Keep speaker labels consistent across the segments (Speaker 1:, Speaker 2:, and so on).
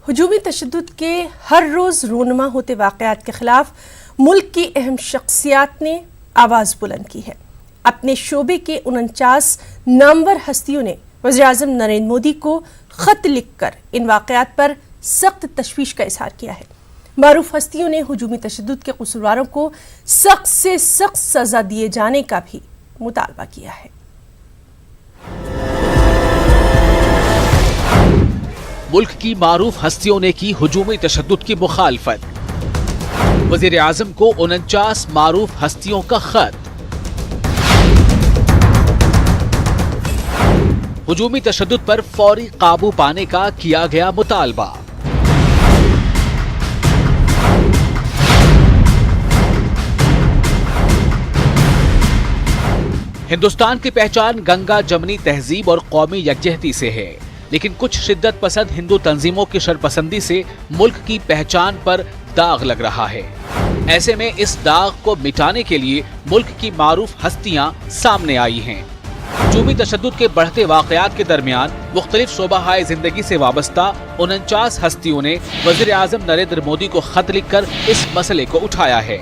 Speaker 1: हुजूमी तशद्दुद के हर रोज़ रूनमा होते वाक़यात के ख़िलाफ़ मुल्क की अहम शख्सियात ने आवाज़ बुलंद की है। अपने शोबे के 49 नामवर हस्तियों ने वज़ीर-ए-आज़म नरेंद्र मोदी को ख़त लिखकर इन वाक़यात पर सख्त तशवीश का इज़हार किया है। मारूफ हस्तियों ने हुजूमी तशद्दुद के कसूरवारों को सख्त से सख्त सज़ा दिए जाने का भी मुतालबा किया है।
Speaker 2: मुल्क की मारूफ हस्तियों ने की हुजूमी तशद्दुद की मुखालफत। वज़ीर आज़म को 49 मारूफ हस्तियों का खत। हुजूमी तशद्दुद पर फौरी काबू पाने का किया गया मुतालबा। हिंदुस्तान की पहचान गंगा जमनी तहजीब और कौमी यकजहती से है, लेकिन कुछ शिद्दत पसंद हिंदू तंजीमों की शरपसंदी से मुल्क की पहचान पर दाग लग रहा है। ऐसे में इस दाग को मिटाने के लिए मुल्क की मारूफ हस्तियां सामने आई हैं। हुजूमी तशद्दुद के बढ़ते वाक़यात के दरमियान मुख्तलिफ शोबाहाए जिंदगी से वाबस्ता 49 हस्तियों ने वज़ीर आज़म नरेंद्र मोदी को खत लिखकर इस मसले को उठाया है।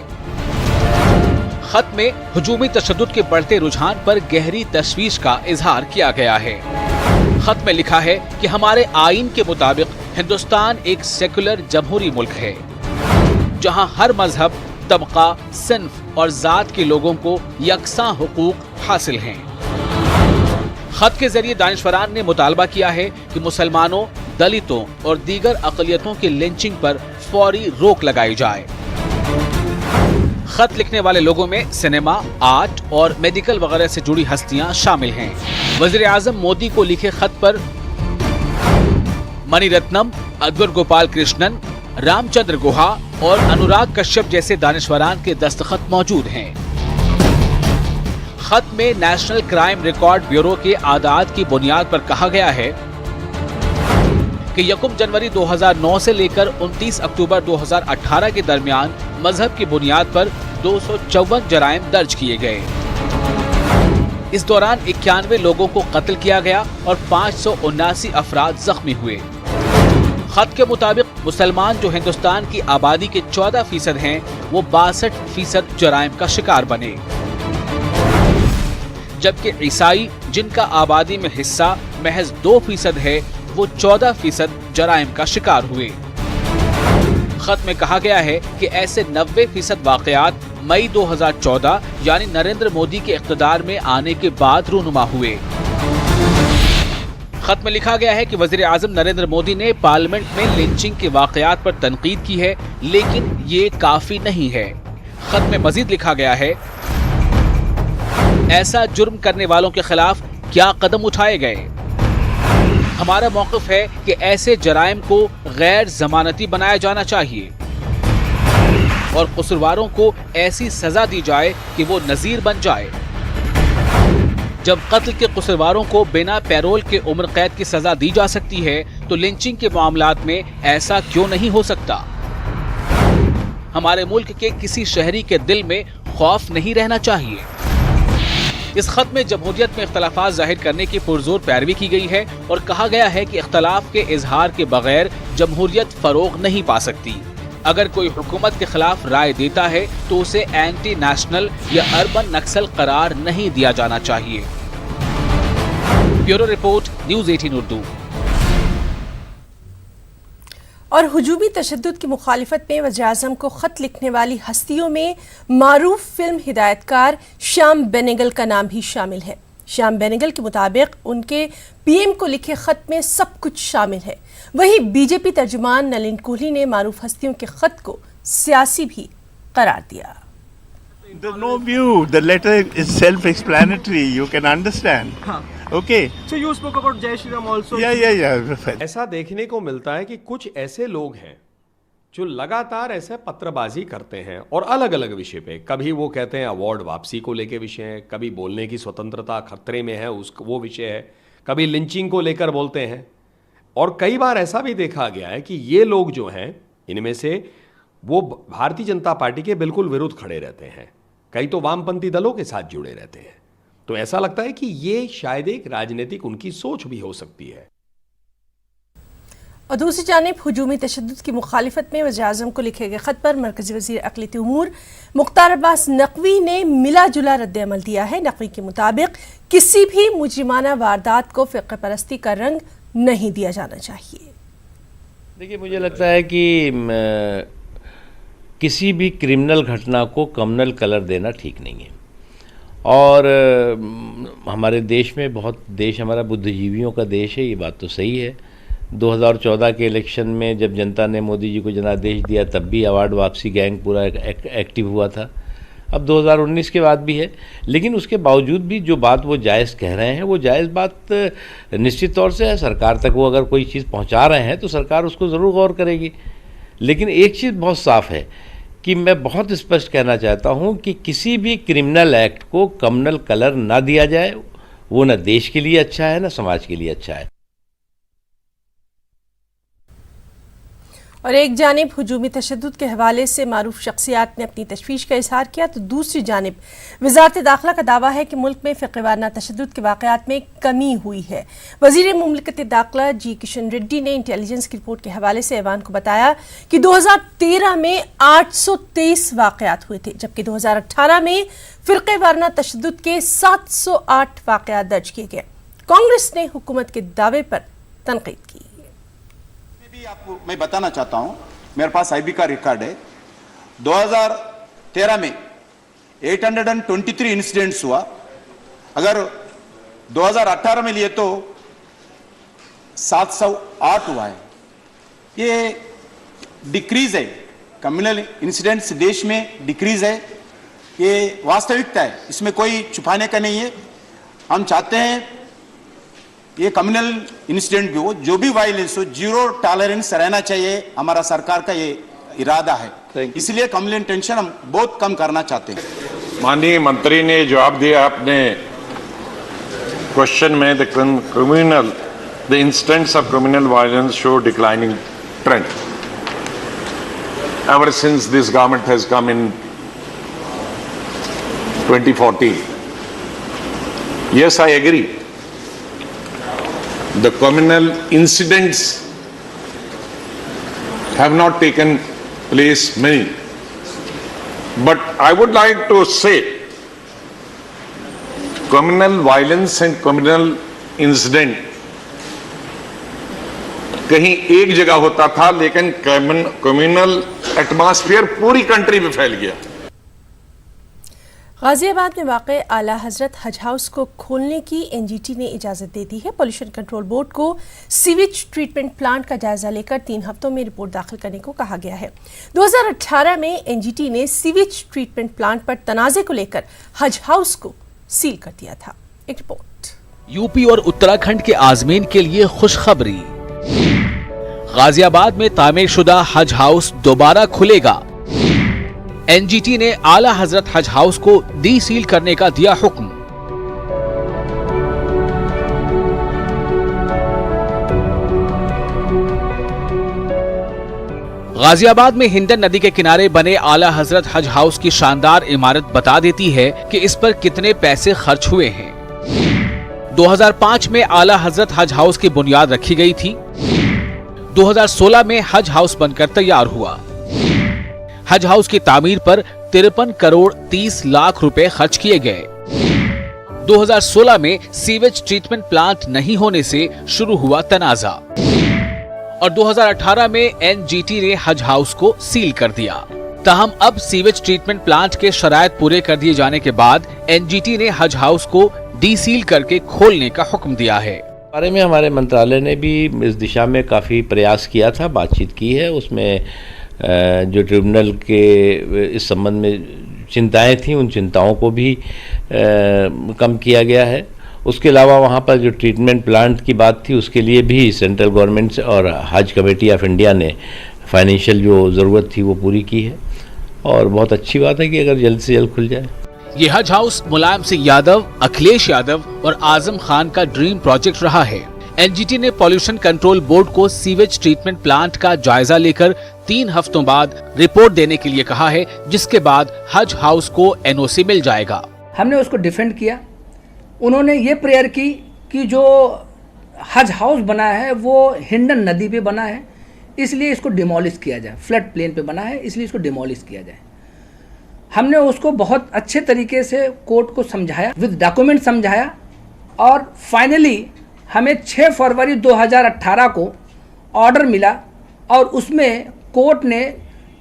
Speaker 2: खत में हुजूमी तशद्दुद के बढ़ते रुझान पर गहरी तशवीश का इजहार किया गया है। खत में लिखा है कि हमारे आईन के मुताबिक हिंदुस्तान एक सेकुलर जमहूरी मुल्क है, जहां हर मजहब, तबका, सिन्फ और जात के लोगों को यकसां हुकूक हासिल हैं। खत के जरिए दानिशवरान ने मुतालबा किया है कि मुसलमानों, दलितों और दीगर अक़लियतों की लिंचिंग पर फौरी रोक लगाई जाए। खत लिखने वाले लोगों में सिनेमा, आर्ट और मेडिकल वगैरह से जुड़ी हस्तियां शामिल हैं। वज़ीर आज़म मोदी को लिखे खत पर मणिरत्नम, अद्वर गोपाल कृष्णन, रामचंद्र गुहा और अनुराग कश्यप जैसे दानिशवरान के दस्तखत मौजूद हैं। खत में नेशनल क्राइम रिकॉर्ड ब्यूरो के आदाद की बुनियाद पर कहा गया है कि 1 जनवरी 2009 से लेकर 29 अक्टूबर 2018 के दरमियान मजहब की बुनियाद पर 254 जराइम दर्ज किए गए। इस दौरान 91 लोगों को कत्ल किया गया और 579 अफराद जख्मी हुए। खत के मुताबिक मुसलमान जो हिंदुस्तान की आबादी के 14% हैं, वो 62% जराइम का शिकार बने, जबकि ईसाई जिनका आबादी में हिस्सा महज 2% है, वो 14% जराइम का शिकार हुए। खत में कहा गया है कि ऐसे 90% वाकयात मई 2014 यानी नरेंद्र मोदी के इख्तिदार में आने के बाद रूनुमा हुए। खत में लिखा गया है कि वज़ीर आज़म नरेंद्र मोदी ने पार्लियामेंट में लिंचिंग के वाकयात पर तनकीद की है, लेकिन ये काफी नहीं है। खत में मजीद लिखा गया है, ऐसा जुर्म करने वालों के खिलाफ क्या कदम उठाए गए। हमारा मौक़िफ़ है कि ऐसे जराइम को गैर जमानती बनाया जाना चाहिए और कसूरवारों को ऐसी सजा दी जाए कि वो नज़ीर बन जाए। जब कत्ल के कसूरवारों को बिना पैरोल के उम्र कैद की सजा दी जा सकती है, तो लिंचिंग के मामलात में ऐसा क्यों नहीं हो सकता। हमारे मुल्क के किसी शहरी के दिल में खौफ नहीं रहना चाहिए। इस खत में जमहूरियत में इख्तलाफात जाहिर करने की पुरजोर पैरवी की गई है और कहा गया है कि इख्तलाफ के इजहार के बगैर जमहूरियत फरोग नहीं पा सकती। अगर कोई हुकूमत के खिलाफ राय देता है तो उसे एंटी नेशनल या अर्बन नक्सल करार नहीं दिया जाना चाहिए। Bureau report, news 18 Urdu.
Speaker 1: और हुजूमी तशद्दुद की मुखालिफत में वज़ीर आज़म को ख़त लिखने वाली हस्तियों में मारूफ फिल्म हिदायतकार श्याम बेनेगल का नाम भी शामिल है। श्याम बेनेगल के मुताबिक उनके पीएम को लिखे ख़त में सब कुछ शामिल है। वहीं बीजेपी तर्जुमान नलिन कोहली ने मारूफ हस्तियों के ख़त को सियासी भी करार दिया।
Speaker 3: There's no view. The letter is self-explanatory. You can understand. Okay.
Speaker 4: So you spoke about Jai Shri Ram also.
Speaker 3: Yeah.
Speaker 5: ऐसा देखने को मिलता है कि कुछ ऐसे लोग हैं जो लगातार ऐसे पत्रबाजी करते हैं और अलग अलग विषय पे। कभी वो कहते हैं अवार्ड वापसी को लेके विषय है, कभी बोलने की स्वतंत्रता खतरे में है वो विषय है, कभी लिंचिंग को लेकर बोलते हैं। और कई बार ऐसा भी देखा गया है कि ये लोग जो हैं, इनमें से वो भारतीय जनता पार्टी के बिल्कुल विरुद्ध खड़े रहते हैं, कई तो वामपंथी दलों के साथ जुड़े रहते हैं। तो ऐसा लगता है कि ये शायद एक राजनीतिक उनकी सोच भी हो सकती है।
Speaker 1: और दूसरी जानिब हुजूमी तशद्दुद की मुखालिफत में वज़ीर-ए-आज़म को लिखे गए ख़त पर मरकज़ी वज़ीर अक़लियती उमूर मुख्तार अब्बास नकवी ने मिला जुला रद्द-ए-अमल दिया है। नकवी के मुताबिक किसी भी मुजरिमाना वारदात को फ़िक़्ह परस्ती का रंग नहीं दिया जाना चाहिए।
Speaker 6: देखिए, मुझे लगता है कि किसी भी क्रिमिनल घटना को कम्युनल कलर देना ठीक नहीं है। और हमारे देश में देश हमारा बुद्धिजीवियों का देश है, ये बात तो सही है। 2014 के इलेक्शन में जब जनता ने मोदी जी को जनादेश दिया तब भी अवार्ड वापसी गैंग पूरा एक्टिव हुआ था। अब 2019 के बाद भी है, लेकिन उसके बावजूद भी जो बात वो जायज़ कह रहे हैं वो जायज़ बात निश्चित तौर से है। सरकार तक वो अगर कोई चीज़ पहुंचा रहे हैं तो सरकार उसको ज़रूर गौर करेगी। लेकिन एक चीज़ बहुत साफ़ है कि मैं बहुत स्पष्ट कहना चाहता हूं कि किसी भी क्रिमिनल एक्ट को कम्युनल कलर ना दिया जाए। वो ना देश के लिए अच्छा है, ना समाज के लिए अच्छा है।
Speaker 1: और एक जानिब हुजूमी तशद्दुद के हवाले से मारूफ शख्सियात ने अपनी तशवीश का इजहार किया तो दूसरी जानिब वज़ारत दाखिला का दावा है कि मुल्क में फ़िक़्हवाराना तशद्दुद के वाक़यात में कमी हुई है। वज़ीर मुमलिकत दाखिला जी किशन रेड्डी ने इंटेलिजेंस की रिपोर्ट के हवाले से ऐवान को बताया कि 2013 में 823 वाक़यात हुए थे, जबकि 2018 में फ़िक़्हवाराना तशद्दुद के 708 वाक़यात दर्ज किए गए। कांग्रेस ने हुकूमत के दावे पर तनकीद की।
Speaker 7: आपको मैं बताना चाहता हूं, मेरे पास आईबी का रिकॉर्ड है। 2013 में 823 इंसिडेंट्स हुआ। अगर 2018 में लिए तो 708 हुआ है। ये डिक्रीज है, कम्युनल इंसिडेंट्स देश में डिक्रीज है। ये वास्तविकता है, इसमें कोई छुपाने का नहीं है। हम चाहते हैं ये कम्युनल इंसिडेंट भी हो, जो भी वायलेंस हो, जीरो टॉलरेंस रहना चाहिए। हमारा सरकार का ये इरादा है, इसलिए कम्युनल टेंशन हम बहुत कम करना चाहते हैं।
Speaker 8: माननीय मंत्री ने जवाब दिया अपने क्वेश्चन में, the incidents of criminal violence show declining trend ever since this government has come in 2014. Yes, I agree. The communal incidents have not taken place many, but I would like to say communal violence and communal incident कहीं एक जगह होता था, लेकिन communal atmosphere पूरी country में फैल गया।
Speaker 1: गाजियाबाद में वाक़े आला हजरत हज हाउस को खोलने की एनजीटी ने इजाज़त दे दी है। पॉल्यूशन कंट्रोल बोर्ड को सीवेज ट्रीटमेंट प्लांट का जायजा लेकर 3 हफ्तों में रिपोर्ट दाखिल करने को कहा गया है। 2018 में एनजीटी ने सीवेज ट्रीटमेंट प्लांट पर तनाज़े को लेकर हज हाउस को सील कर दिया था। एक रिपोर्ट।
Speaker 2: यूपी और उत्तराखंड के आज़मीन के लिए खुशखबरी। गाजियाबाद में तामीरशुदा हज हाउस दोबारा खुलेगा। एनजीटी ने आला हजरत हज हाउस को डी सील करने का दिया हुक्म। गाजियाबाद में हिंडन नदी के किनारे बने आला हजरत हज हाउस की शानदार इमारत बता देती है कि इस पर कितने पैसे खर्च हुए हैं। 2005 में आला हजरत हज हाउस की बुनियाद रखी गई थी। 2016 में हज हाउस बनकर तैयार हुआ। हज हाउस की तामीर पर 53 करोड़ 30 लाख रुपए खर्च किए गए। 2016 में सीवेज ट्रीटमेंट प्लांट नहीं होने से शुरू हुआ तनाजा और 2018 में एनजीटी ने हज हाउस को सील कर दिया। ताहम अब सीवेज ट्रीटमेंट प्लांट के शरायत पूरे कर दिए जाने के बाद एनजीटी ने हज हाउस को डी सील करके खोलने का हुक्म दिया है।
Speaker 6: बारे में हमारे मंत्रालय ने भी इस दिशा में काफ़ी प्रयास किया था, बातचीत की है। उसमें जो ट्रिब्यूनल के इस संबंध में चिंताएं थीं, उन चिंताओं को भी कम किया गया है। उसके अलावा वहाँ पर जो ट्रीटमेंट प्लांट की बात थी, उसके लिए भी सेंट्रल गवर्नमेंट और हज कमेटी ऑफ इंडिया ने फाइनेंशियल जो ज़रूरत थी वो पूरी की है और बहुत अच्छी बात है कि अगर जल्द से जल्द खुल जाए।
Speaker 2: ये हज हाउस मुलायम सिंह यादव, अखिलेश यादव और आजम खान का ड्रीम प्रोजेक्ट रहा है। एनजीटी ने पॉल्यूशन कंट्रोल बोर्ड को सीवेज ट्रीटमेंट प्लांट का जायजा लेकर 3 हफ्तों बाद रिपोर्ट देने के लिए कहा है, जिसके बाद हज हाउस को एनओसी मिल जाएगा।
Speaker 9: हमने उसको डिफेंड किया। उन्होंने ये प्रेयर की कि जो हज हाउस बना है वो हिंडन नदी पे बना है, इसलिए इसको डिमोलिश किया जाए। फ्लड प्लेन पे बना है इसलिए इसको डिमोलिश किया जाए। हमने उसको बहुत अच्छे तरीके से कोर्ट को समझाया, विद डॉक्यूमेंट समझाया, और फाइनली हमें 6 फरवरी 2018 को ऑर्डर मिला और उसमें कोर्ट ने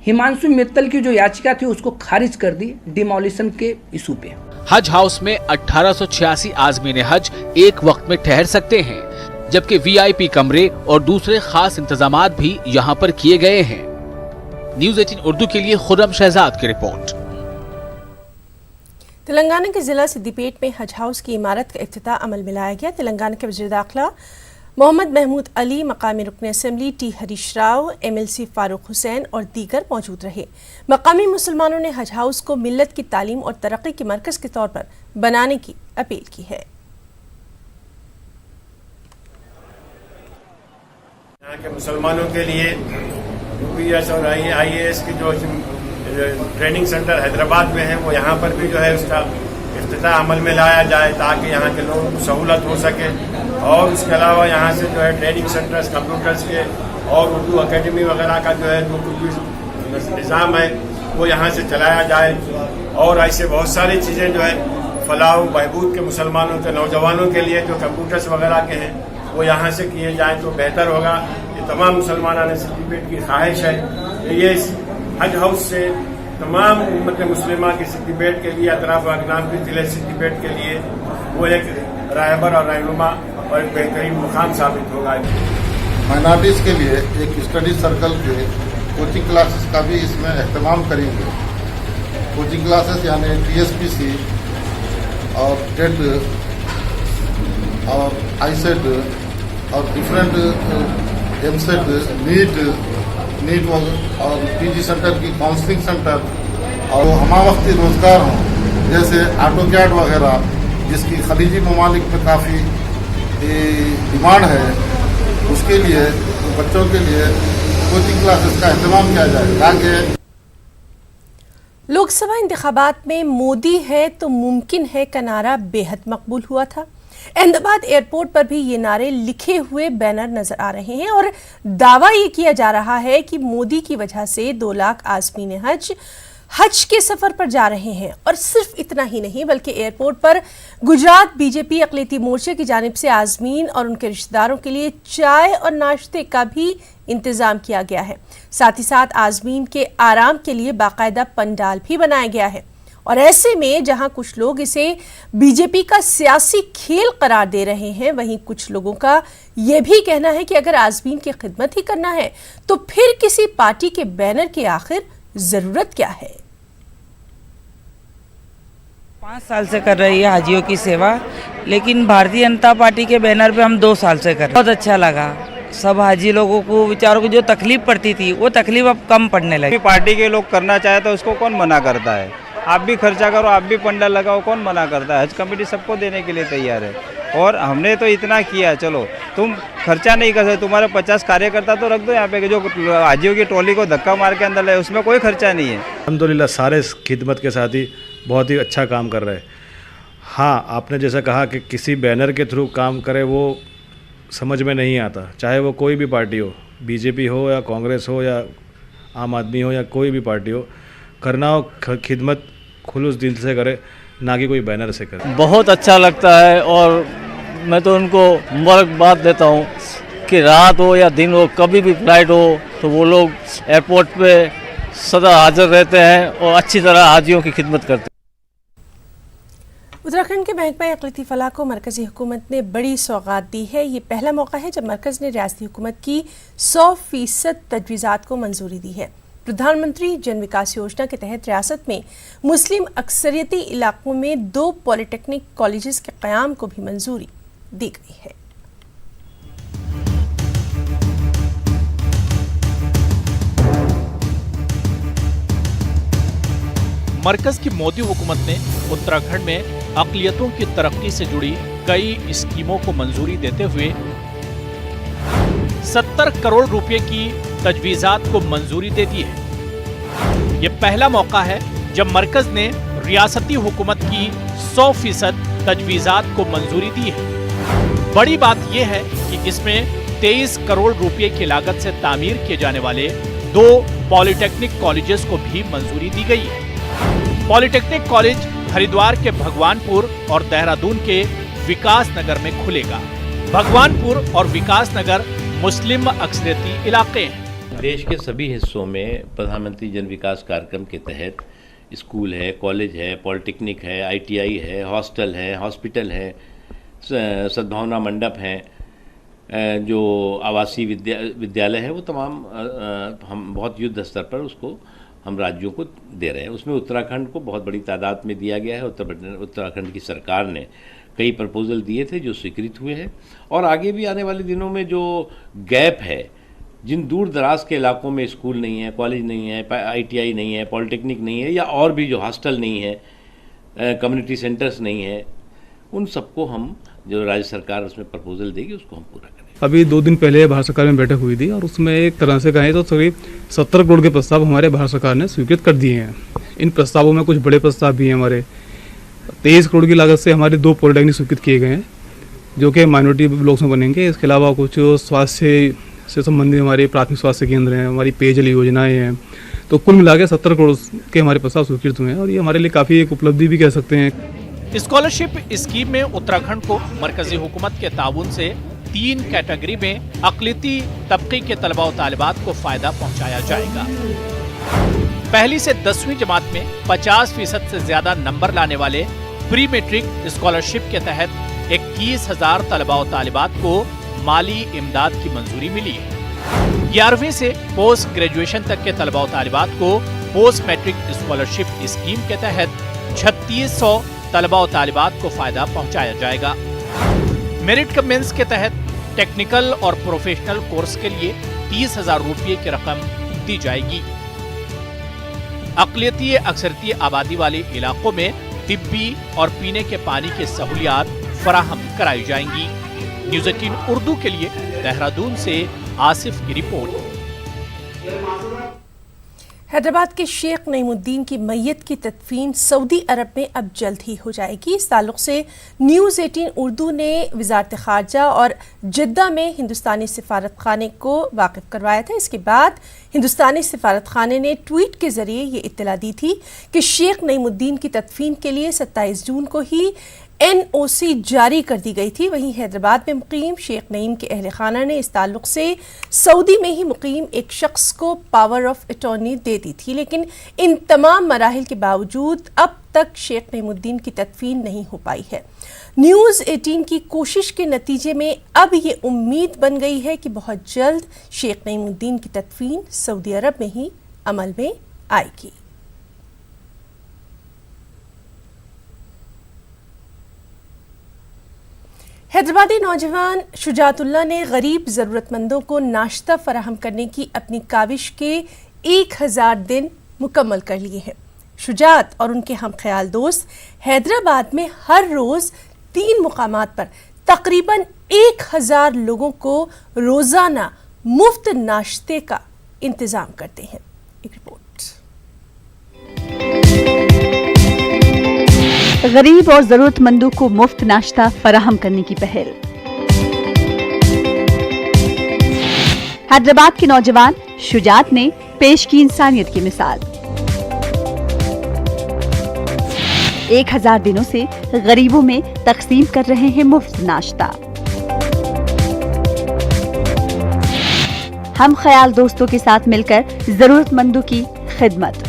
Speaker 9: हिमांशु मित्तल की जो याचिका थी उसको खारिज कर दी डिमोलिशन के इशू पे।
Speaker 2: हज हाउस में 1886 आज़मीन हज एक वक्त में ठहर सकते हैं, जबकि वीआईपी कमरे और दूसरे खास इंतजामात भी यहाँ पर किए गए हैं। न्यूज़ 18 उर्दू के लिए खुर्रम शहजाद की रिपोर्ट।
Speaker 1: तेलंगाना के जिला सिद्दीपेट में हज हाउस की इमारत का इफ्तिताह अमल में लाया गया। तेलंगाना के वज़ीर दाखिला मोहम्मद महमूद अली, मकामी रुकन assembly T Harish Rao, MLC Farooq Hussain और दीगर मौजूद रहे। मकामी मुसलमानों ने हज हाउस को मिल्लत की तालीम और तरक्की के मरकज़ के तौर पर बनाने की अपील की है।
Speaker 10: यहाँ के मुसलमानों के लिए UPS और IAS की जो ट्रेनिंग सेंटर हैदराबाद में है, वो यहाँ पर भी जो है उसका इफ्तिताह अमल में लाया जाए ताकि यहाँ के लोगों को सहूलत हो सके। और उसके अलावा यहाँ से जो है ट्रेनिंग सेंटर्स कंप्यूटर्स के और उर्दू अकेडमी वगैरह का जो है जो कुछ निज़ाम है वो यहाँ से चलाया जाए। और ऐसे बहुत सारी चीज़ें जो है फलाह बहबूद के मुसलमानों के नौजवानों के लिए जो कंप्यूटर्स वगैरह के हैं वो यहाँ से किए जाएँ तो बेहतर होगा। ये तमाम मुसलमानान सिद्दीपेट की ख्वाहिश है। ये हज हाउस से तमाम उम्मत मुस्लिमा की सिद्दीपेट के लिए, अतराफ अगनाम के जिले सिद्दीपेट के लिए वो एक राहबर और रहनुमा और एक बेहतरीन मुकाम साबित होगा।
Speaker 11: माइनॉरिटीज़ के लिए एक स्टडी सर्कल के कोचिंग क्लासेस का भी इसमें अहतमाम करेंगे। कोचिंग क्लासेस यानी TSPC और टेट और ISET और डिफरेंट MSET, नीट और PG सेंटर की काउंसलिंग सेंटर और हमावक्ती रोजगार हों, जैसे ऑटो कैड वगैरह जिसकी खलीजी ममालिक में काफ़ी डिमांड है, उसके लिए बच्चों के लिए कोचिंग क्लासेस का अहतमाम किया जाए ताकि
Speaker 1: लोकसभा इंतखाबात में मोदी है तो मुमकिन है का नारा बेहद मकबूल हुआ था। अहमदाबाद एयरपोर्ट पर भी ये नारे लिखे हुए बैनर नजर आ रहे हैं और दावा ये किया जा रहा है कि मोदी की वजह से 2 लाख आज़मीन हज के सफर पर जा रहे हैं। और सिर्फ इतना ही नहीं बल्कि एयरपोर्ट पर गुजरात BJP अक़लियती मोर्चे की जानिब से आज़मीन और उनके रिश्तेदारों के लिए चाय और नाश्ते का भी इंतजाम किया गया है। साथ ही साथ आज़मीन के आराम के लिए बाकायदा पंडाल भी बनाया गया है। और ऐसे में जहां कुछ लोग इसे BJP का सियासी खेल करार दे रहे हैं, वहीं कुछ लोगों का यह भी कहना है कि अगर आज़मीन की खिदमत ही करना है तो फिर किसी पार्टी के बैनर की आखिर जरूरत क्या है।
Speaker 12: 5 साल से कर रही है हाजियों की सेवा, लेकिन भारतीय जनता पार्टी के बैनर पे हम 2 साल से कर रहे हैं। बहुत अच्छा लगा। सब हाजी लोगों को, बेचारों को जो तकलीफ पड़ती थी वो तकलीफ अब कम पड़ने लगी।
Speaker 13: पार्टी के लोग करना चाहे तो उसको कौन मना करता है। आप भी खर्चा करो, आप भी पंडाल लगाओ, कौन मना करता है। हज कमेटी सबको देने के लिए तैयार है और हमने तो इतना किया। चलो तुम खर्चा नहीं कर सकते, तुम्हारे 50 कार्यकर्ता तो रख दो यहाँ पे, जो हाजियों की टोली को धक्का मार के अंदर लाए, उसमें कोई खर्चा नहीं है।
Speaker 14: अल्हम्दुलिल्लाह सारे खिदमत के साथी बहुत ही अच्छा काम कर रहे हैं। हाँ, आपने जैसा कहा कि किसी बैनर के थ्रू काम करे वो समझ में नहीं आता, चाहे वो कोई भी पार्टी हो, BJP हो या कांग्रेस हो या आम आदमी हो या कोई भी पार्टी हो, करना हो खिदमत खुलूस दिल से करे, ना कि कोई बैनर से करे।
Speaker 15: बहुत अच्छा लगता है और मैं तो उनको मुबारकबाद देता हूँ कि रात हो या दिन हो, कभी भी फ्लाइट हो तो वो लोग एयरपोर्ट पे सदा हाजिर रहते हैं और अच्छी तरह हाजियों की खिदमत करते हैं।
Speaker 1: उत्तराखंड के महकमा अक़लियती फलाह को मरकज़ी हुकूमत ने बड़ी सौगात दी है। ये पहला मौका है जब मरकज़ ने रियासती हुकूमत की 100% तजवीज़ात को मंजूरी दी है। प्रधानमंत्री जन विकास योजना के तहत रियासत में मुस्लिम अक्सरियती इलाकों में 2 पॉलिटेक्निक कॉलेजेस के क़याम को भी मंजूरी दी गई है।
Speaker 16: मरकज की मोदी हुकूमत ने उत्तराखंड में अक़लियतों की तरक्की से जुड़ी कई स्कीमों को मंजूरी देते हुए 70 करोड़ रुपए की तजवीज़ात को मंजूरी दे दी है। ये पहला मौका है जब मरकज ने रियासती हुकूमत की 100% तजवीज़ात को मंजूरी दी है। बड़ी बात यह है कि कि इसमें 23 करोड़ रुपए की लागत से तामीर किए जाने वाले 2 पॉलिटेक्निक कॉलेजेस को भी मंजूरी दी गई है। पॉलिटेक्निक कॉलेज हरिद्वार के भगवानपुर और देहरादून के विकास नगर में खुलेगा। भगवानपुर और विकास नगर मुस्लिम अक्सरियती इलाके हैं।
Speaker 6: देश के सभी हिस्सों में प्रधानमंत्री जन विकास कार्यक्रम के तहत स्कूल है, कॉलेज है, पॉलिटेक्निक है, ITI है, हॉस्टल है, हॉस्पिटल है, सद्भावना मंडप हैं, जो आवासीय विद्यालय है, वो तमाम हम बहुत युद्ध स्तर पर उसको हम राज्यों को दे रहे हैं। उसमें उत्तराखंड को बहुत बड़ी तादाद में दिया गया है। उत्तराखंड की सरकार ने कई प्रपोजल दिए थे जो स्वीकृत हुए हैं, और आगे भी आने वाले दिनों में जो गैप है, जिन दूर दराज के इलाकों में स्कूल नहीं है, कॉलेज नहीं है, ITI नहीं है, पॉलिटेक्निक नहीं है, या और भी जो हॉस्टल नहीं है, कम्युनिटी सेंटर्स नहीं है, उन सबको हम जो राज्य सरकार उसमें प्रपोजल देगी उसको हम पूरा करें।
Speaker 17: अभी 2 दिन पहले भारत सरकार में बैठक हुई थी और उसमें एक तरह से कहें तो करीब 70 करोड़ के प्रस्ताव हमारे भारत सरकार ने स्वीकृत कर दिए हैं। इन प्रस्तावों में कुछ बड़े प्रस्ताव भी हैं। हमारे 23 करोड़ की लागत से हमारे 2 पॉलिटेक्निक स्वीकृत किए गए हैं जो कि माइनॉरिटी ब्लॉक्स में बनेंगे। इसके अलावा कुछ स्वास्थ्य से संबंधित हमारे प्राथमिक स्वास्थ्य केंद्र हैं, हमारी पेयजल योजनाएं हैं। तो कुल मिला के 70 करोड़ के हमारे प्रस्ताव स्वीकृत हुए हैं और ये हमारे लिए काफ़ी एक उपलब्धि भी कह सकते हैं।
Speaker 16: स्कॉलरशिप स्कीम में उत्तराखंड को मरकजी हुकूमत के ताउन से 3 कैटेगरी में अक़लियती तबके के तलबा और तालिबात को फायदा पहुंचाया जाएगा। पहली से 10वीं जमात में 50% से ज्यादा नंबर लाने वाले प्री मेट्रिक स्कॉलरशिप के तहत 21,000 तलबा और तालिबात को माली इमदाद की मंजूरी मिली है। 11वीं से पोस्ट ग्रेजुएशन तक के तलबा और तालिबात को पोस्ट मैट्रिक स्कॉलरशिप स्कीम के तहत 3600 तलबा और तालिबात को फायदा पहुंचाया जाएगा। मेरिट कम मेंस के तहत टेक्निकल और प्रोफेशनल कोर्स के लिए 30,000 रुपये की रकम दी जाएगी। अक़लियती अक्सरियती आबादी वाले इलाकों में तिब्बी और पीने के पानी की सहूलियात फराहम कराई जाएंगी। न्यूज़ 18 उर्दू के लिए देहरादून से आसिफ की रिपोर्ट।
Speaker 1: हैदराबाद के शेख नईमुद्दीन की मैयत की तदफीन सऊदी अरब में अब जल्द ही हो जाएगी। इस ताल्लुक से न्यूज़ 18 उर्दू ने वज़ारत ख़ारजा और जिद्दा में हिंदुस्तानी सिफारत खाने को वाकिफ़ करवाया था। इसके बाद हिंदुस्तानी सिफारत खाने ने ट्वीट के ज़रिए ये इत्तला दी थी कि शेख नईमुद्दीन की तदफीन के लिए 27 जून को ही NOC जारी कर दी गई थी। वहीं हैदराबाद में मुकीम शेख नईम के अहल खाना ने इस ताल्लुक से सऊदी में ही मुकीम एक शख्स को पावर ऑफ अटॉर्नी दे दी थी, लेकिन इन तमाम मराहिल के बावजूद अब तक शेख नईमुद्दीन की तदफीन नहीं हो पाई है। न्यूज़ 18 की कोशिश के नतीजे में अब ये उम्मीद बन गई है कि बहुत जल्द शेख नईमुद्दीन की तदफीन सऊदी अरब में ही अमल में आएगी। हैदराबादी नौजवान शुजातुल्लाह ने गरीब ज़रूरतमंदों को नाश्ता फराहम करने की अपनी काविश के 1000 दिन मुकम्मल कर लिए हैं। शुजात और उनके हम ख्याल दोस्त हैदराबाद में हर रोज़ 3 मुकामात पर तकरीबन 1000 लोगों को रोज़ाना मुफ्त नाश्ते का इंतज़ाम करते हैं। एक रिपोर्ट।
Speaker 18: गरीब और जरूरतमंदों को मुफ्त नाश्ता फराहम करने की पहल। हैदराबाद के नौजवान शुजात ने पेश की इंसानियत की मिसाल। 1000 दिनों से गरीबों में तकसीम कर रहे हैं मुफ्त नाश्ता। हम ख्याल दोस्तों के साथ मिलकर जरूरतमंदों की खिदमत।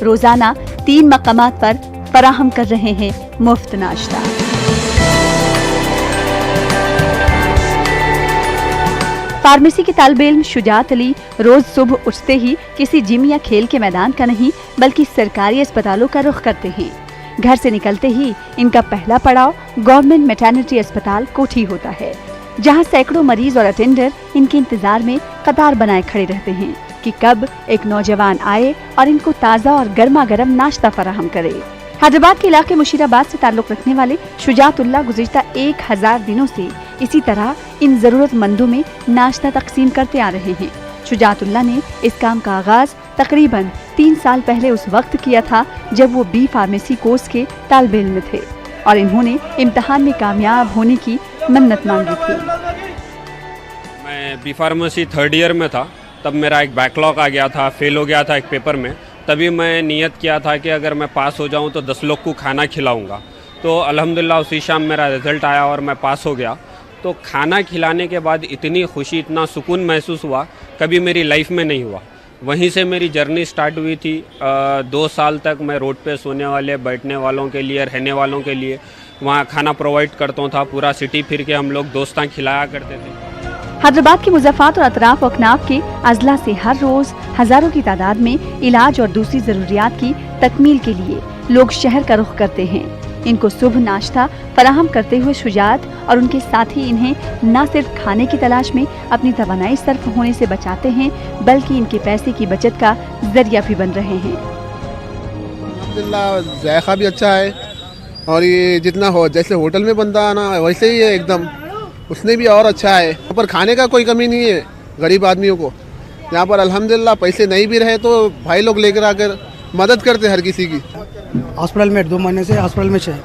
Speaker 18: रोजाना 3 मकामात पर फराहम कर रहे हैं मुफ्त नाश्ता। फार्मेसी के तालिब इल्म शुजात अली रोज सुबह उठते ही किसी जिम या खेल के मैदान का नहीं बल्कि सरकारी अस्पतालों का रुख करते हैं। घर से निकलते ही इनका पहला पड़ाव गवर्नमेंट मैटरनिटी अस्पताल कोठी होता है, जहां सैकड़ों मरीज और अटेंडर इनके इंतजार में कतार बनाए खड़े रहते हैं कि कब एक नौजवान आए और इनको ताज़ा और गर्मा गर्म नाश्ता फराहम करे। हैदराबाद के इलाके मुशीराबाद से ताल्लुक रखने वाले शुजातुल्लाह गुज़िश्ता 1000 दिनों से इसी तरह इन जरूरतमंदों में नाश्ता तकसीम करते आ रहे हैं। शुजातुल्लाह ने इस काम का आगाज तकरीबन 3 साल पहले उस वक्त किया था जब वो B फार्मेसी कोर्स के तालिब इल्म थे और इन्होंने इम्तिहान में कामयाब होने की मन्नत मांगी थी।
Speaker 19: मैं बी फार्मेसी 3rd ईयर में था, तब मेरा एक बैकलॉग आ गया था, फेल हो गया था एक पेपर में। तभी मैं नियत किया था कि अगर मैं पास हो जाऊं तो 10 लोग को खाना खिलाऊंगा। तो अल्हम्दुलिल्लाह उसी शाम मेरा रिज़ल्ट आया और मैं पास हो गया। तो खाना खिलाने के बाद इतनी खुशी, इतना सुकून महसूस हुआ, कभी मेरी लाइफ में नहीं हुआ। वहीं से मेरी जर्नी स्टार्ट हुई थी। 2 साल तक मैं रोड पे सोने वाले, बैठने वालों के लिए, रहने वालों के लिए वहाँ खाना प्रोवाइड करता था। पूरा सिटी फिर के हम लोग दोस्तां खिलाया करते थे।
Speaker 18: हैदराबाद के मुज़फ़्फ़रात और अतराफ अकनाफ के अजला से हर रोज हजारों की तादाद में इलाज और दूसरी जरूरियात की तकमील के लिए लोग शहर का रुख करते हैं। इनको सुबह नाश्ता फराहम करते हुए शुजात और उनके साथी इन्हें न सिर्फ खाने की तलाश में अपनी तवानाई सर्फ होने से बचाते हैं, बल्कि इनके पैसे की बचत का जरिया भी बन रहे हैं।
Speaker 20: अल्हम्दुलिल्लाह जायका भी अच्छा है और ये जितना हो जैसे होटल में बनता है ना वैसे ही है एकदम, उसने भी और अच्छा है। यहाँ पर खाने का कोई कमी नहीं है गरीब आदमियों को। यहाँ पर अल्हम्दुलिल्लाह पैसे नहीं भी रहे तो भाई लोग लेकर आकर मदद करते हर किसी की।
Speaker 21: हॉस्पिटल में 2 महीने से हॉस्पिटल में है,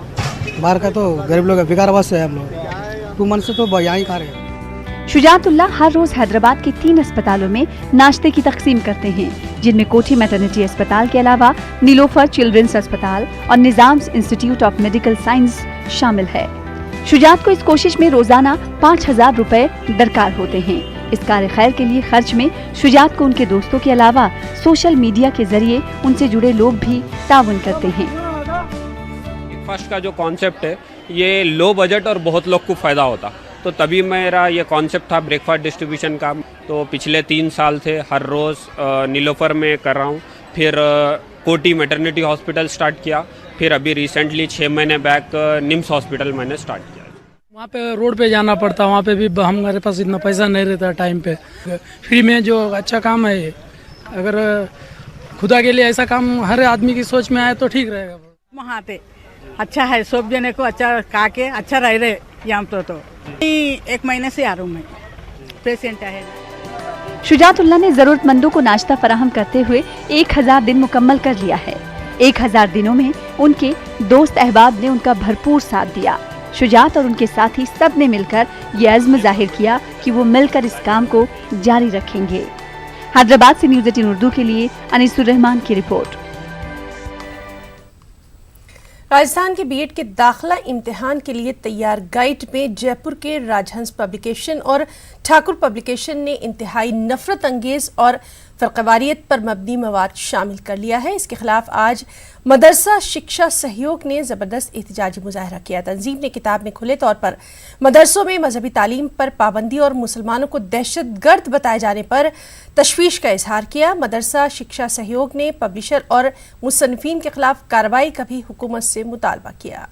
Speaker 21: बाहर का तो गरीब लोग विकाराबाद से है हम लोग। 2 मंथ से तो यहाँ ही खा रहे हैं।
Speaker 18: शुजातुल्लाह हर रोज हैदराबाद के 3 अस्पतालों में नाश्ते की तकसीम करते हैं, जिनमें कोठी मैटरनिटी अस्पताल के अलावा नीलोफर चिल्ड्रंस अस्पताल और Nizams institute of medical science शामिल है। शुजात को इस कोशिश में रोजाना 5000 रुपए दरकार होते हैं। इस कार्य खैर के लिए खर्च में शुजात को उनके दोस्तों के अलावा सोशल मीडिया के जरिए उनसे जुड़े लोग भी ताउन करते हैं।
Speaker 19: ब्रेकफास्ट का जो कॉन्सेप्ट है ये लो बजट और बहुत लोग को फ़ायदा होता, तो तभी मेरा ये कॉन्सेप्ट था ब्रेकफास्ट डिस्ट्रीब्यूशन का। तो पिछले 3 साल से हर रोज़ नीलोफर में कर रहा हूँ, फिर कोटी मैटरनिटी हॉस्पिटल स्टार्ट किया, फिर अभी रिसेंटली 6 महीने बैक निम्स हॉस्पिटल मैंने स्टार्ट किया।
Speaker 22: वहाँ पे रोड पे जाना पड़ता, वहाँ पे भी हमारे पास इतना पैसा नहीं रहता टाइम पे। फ्री में जो अच्छा काम है, अगर खुदा के लिए ऐसा काम हर आदमी की सोच में आए तो ठीक रहेगा।
Speaker 23: वहाँ पे अच्छा है, सब जने को अच्छा खा के अच्छा रह रहे यहाँ तो 1 महीने से आ रहा हूँ मैं, पेशेंट है।
Speaker 18: शुजातुल्लाह ने जरूरतमंदों को नाश्ता फराहम करते हुए 1000 दिन मुकम्मल कर लिया है। 1000 दिनों में उनके दोस्त अहबाब ने उनका भरपूर साथ दिया। शुजात और उनके साथी सब ने मिलकर ये अज़्म जाहिर किया कि वो मिलकर इस काम को जारी रखेंगे। हैदराबाद से न्यूज़ 18 उर्दू के लिए अनीसुर रहमान की रिपोर्ट।
Speaker 1: राजस्थान के बीएड के दाखिला इम्तिहान के लिए तैयार गाइड में जयपुर के राजहंस पब्लिकेशन और ठाकुर पब्लिकेशन ने इंतहाई नफरत अंगेज और फ़र्क़वारियत पर मबनी मवाद शामिल कर लिया है। इसके खिलाफ आज मदरसा शिक्षा सहयोग ने ज़बरदस्त एहतजाजी मुजाहरा किया। तंजीम ने किताब में खुले तौर पर मदरसों में मजहबी तालीम पर पाबंदी और मुसलमानों को दहशतगर्द बताए जाने पर तशवीश का इजहार किया। मदरसा शिक्षा सहयोग ने पब्लिशर और मुसन्निफीन के खिलाफ कार्रवाई का भी हुकूमत से मुतालबा किया।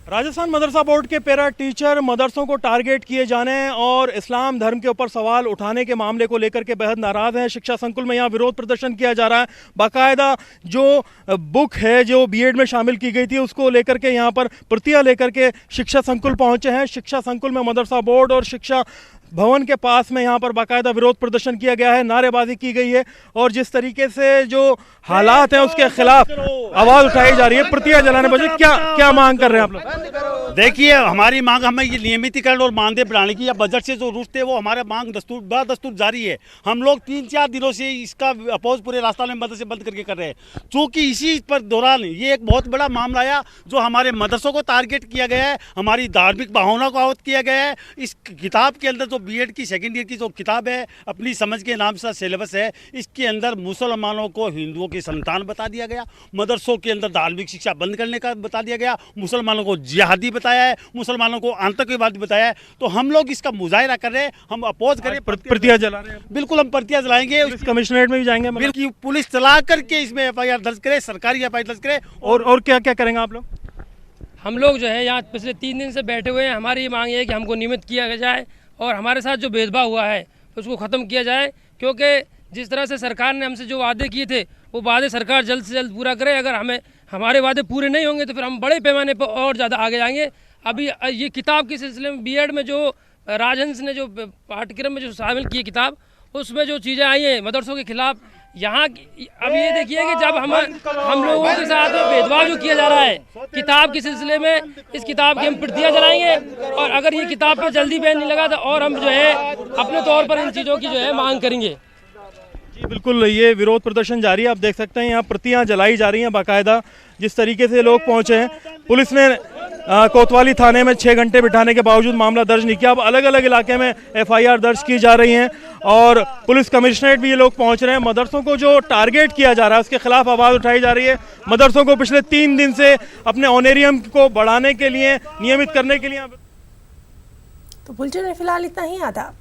Speaker 4: राजस्थान मदरसा बोर्ड के पैरा टीचर मदरसों को टारगेट किए जाने और इस्लाम धर्म के ऊपर सवाल उठाने के मामले को लेकर के बेहद नाराज़ हैं। शिक्षा संकुल में यहाँ विरोध प्रदर्शन किया जा रहा है। बाकायदा जो बुक है जो बीएड में शामिल की गई थी उसको लेकर के यहाँ पर प्रतियाँ लेकर के शिक्षा संकुल पहुँचे हैं। शिक्षा संकुल में मदरसा बोर्ड और शिक्षा भवन के पास में यहाँ पर बाकायदा विरोध प्रदर्शन किया गया है, नारेबाजी की गई है और जिस तरीके से जो हालात हैं उसके खिलाफ आवाज़ उठाई जा रही है, प्रतियां जलाने बजे। क्या मांग कर रहे हैं आप लोग?
Speaker 24: देखिए, हमारी मांग हमें ये नियमितीकरण और मानदेय बढ़ाने की या बजट से जो रुष्ट है वो हमारे मांग दस्तूर जारी है। हम लोग 3-4 दिनों से इसका अपोज पूरे राजस्थान में मदरसे बंद करके कर रहे हैं, क्योंकि इसी पर दौरान ये एक बहुत बड़ा मामला आया जो हमारे मदरसों को टारगेट किया गया है, हमारी धार्मिक भावना को आहत किया गया है। इस किताब के अंदर जो बीएड की 2nd ईयर की जो किताब है, अपनी समझ के नाम से सिलेबस है, इसके अंदर मुसलमानों को हिंदुओं की संतान बता दिया गया, मदरसों के अंदर धार्मिक शिक्षा बंद करने का बता दिया गया, मुसलमानों को जिहादी बताया है, मुसलमानों को आतंकवादी बताया है। तो हम लोग इसका मुजाहिरा कर रहे हैं, हम अपोज करें,
Speaker 4: प्रतियां जला रहे हैं।
Speaker 24: बिल्कुल हम प्रतियां जलाएंगे,
Speaker 4: कमिश्नरेट में भी जाएंगे,
Speaker 24: बिल्कुल पुलिस चला करके इसमें FIR दर्ज करे, सरकारी FIR दर्ज करे।
Speaker 4: और क्या क्या करेंगे आप लोग?
Speaker 22: हम लोग जो है यहाँ पिछले 3 दिन से बैठे हुए हैं। हमारी ये मांग है कि हमको नियमित किया जाए और हमारे साथ जो भेदभाव हुआ है उसको ख़त्म किया जाए, क्योंकि जिस तरह से सरकार ने हमसे जो वादे किए थे वो वादे सरकार जल्द से जल्द पूरा करे। अगर हमारे वादे पूरे नहीं होंगे तो फिर हम बड़े पैमाने पर और ज़्यादा आगे जाएंगे। अभी ये किताब के सिलसिले में बीएड में जो राजहंस ने जो पाठ्यक्रम में जो शामिल की किताब, उसमें जो चीज़ें आई हैं मदरसों के खिलाफ यहाँ अब ये देखिए कि जब हम लोगों के साथ भेदभाव जो किया जा रहा है किताब के सिलसिले में, इस किताब की हम प्रतियाँ जलाएंगे और अगर ये किताब पे जल्दी बैन नहीं लगा तो और हम जो है अपने तौर पर इन चीज़ों की जो है मांग करेंगे।
Speaker 4: जी बिल्कुल, ये विरोध प्रदर्शन जारी है। आप देख सकते हैं यहाँ प्रतियाँ जलाई जा रही हैं बाकायदा। जिस तरीके से लोग पहुँचे हैं, पुलिस ने कोतवाली थाने में 6 घंटे बिठाने के बावजूद मामला दर्ज नहीं किया। अब अलग अलग इलाके में FIR दर्ज की जा रही हैं और पुलिस कमिश्नरेट भी ये लोग पहुंच रहे हैं। मदरसों को जो टारगेट किया जा रहा है उसके खिलाफ आवाज़ उठाई जा रही है। मदरसों को पिछले 3 दिन से अपने ऑनरेरियम को बढ़ाने के लिए, नियमित करने के लिए।
Speaker 1: तो बुलेटिन में फिलहाल इतना ही। आदाब।